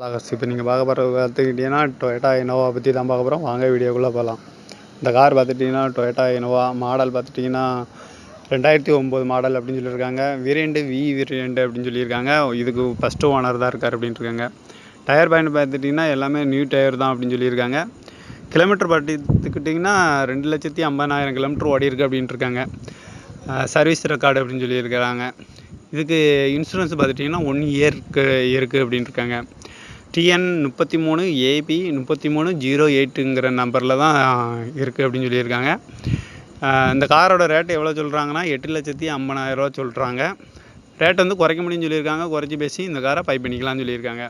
இப்போ நீங்கள் பார்க்க போகிற பார்த்துக்கிட்டிங்கன்னா டொயோட்டா இனோவா பற்றி தான் பார்க்க போகிறோம். வாங்க வீடியோக்குள்ளே போகலாம். இந்த கார் பார்த்துட்டிங்கன்னா டொயோட்டா இனோவா மாடல் பார்த்துட்டிங்கன்னா 2009 மாடல் அப்படின்னு சொல்லியிருக்காங்க. வேரியண்ட்டு வி வேரியண்ட் அப்படின்னு சொல்லியிருக்காங்க. இதுக்கு ஃபஸ்ட்டு ஓனர் தான் இருக்கார் அப்படின்ட்டுருக்காங்க. டயர் பாயிண்ட் பார்த்துட்டிங்கன்னா எல்லாமே நியூ டயர் தான் அப்படின்னு சொல்லியிருக்காங்க. கிலோமீட்டர் பார்த்துக்கிட்டிங்கன்னா 2,50,000 கிலோமீட்டர் ஓடி இருக்குது அப்படின்ட்டுருக்காங்க. சர்வீஸ் ரெக்கார்டு அப்படின்னு சொல்லியிருக்கிறாங்க. இதுக்கு இன்சூரன்ஸ் பார்த்துட்டிங்கன்னா 1 இயருக்கு இருக்குது அப்படின்ட்டுருக்காங்க. TN 33 AB 3308ங்கிற நம்பரில் தான் இருக்குது அப்படின்னு சொல்லியிருக்காங்க. இந்த காரோட ரேட்டு எவ்வளோ சொல்கிறாங்கன்னா 8,50,000 சொல்கிறாங்க. ரேட் வந்து குறைக்க முடியும்னு சொல்லியிருக்காங்க. குறைச்சி பேசி இந்த காரை பை பண்ணிக்கலாம்னு சொல்லியிருக்காங்க.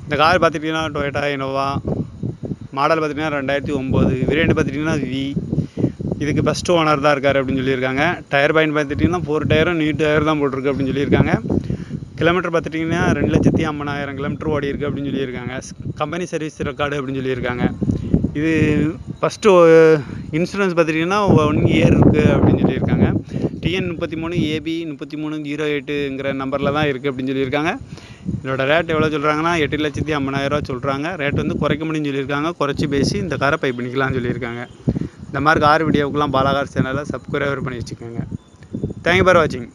இந்த கார் பார்த்துட்டிங்கன்னா டொயோட்டா இனோவா மாடல் பார்த்திங்கன்னா 2009 வேரியண்ட் பார்த்துட்டிங்கன்னா வி. இதுக்கு ஃபஸ்ட்டு ஓனர் தான் இருக்கார் அப்படின்னு சொல்லியிருக்காங்க. டயர் பாயிண்ட் பார்த்துட்டிங்கன்னா 4 டயரும் நியூ டயர் தான் போட்டிருக்கு அப்படின்னு சொல்லியிருக்காங்க. கிலோமீட்டர் பார்த்துட்டிங்கன்னா 2,50,000 கிலோமீட்டர் ஓடி இருக்குது அப்படின்னு சொல்லியிருக்காங்க. கம்பெனி சர்வீஸ் ரெக்கார்டு அப்படின்னு சொல்லியிருக்காங்க. இது ஃபஸ்ட்டு இன்சூரன்ஸ் பார்த்துட்டிங்கன்னா 1 இயர் இருக்குது அப்படின்னு சொல்லியிருக்காங்க. TN 33 AB 3308ங்கிற நம்பரில் தான் இருக்குது அப்படின்னு சொல்லியிருக்காங்க. இதோட ரேட் எவ்வளோ சொல்கிறாங்கன்னா 8,50,000 சொல்கிறாங்க. ரேட் வந்து குறைக்க முடியும்னு சொல்லியிருக்காங்க. குறைச்சி பேசி இந்த காரை பை பண்ணிக்கலாம்னு சொல்லியிருக்காங்க. இந்த மாதிரி கார் வீடியோவுக்குலாம் பாலா கார் சேனலை சப்ஸ்கிரைபர் பண்ணி வச்சுக்கோங்க. தேங்க்யூ ஃபார் வாட்சிங்.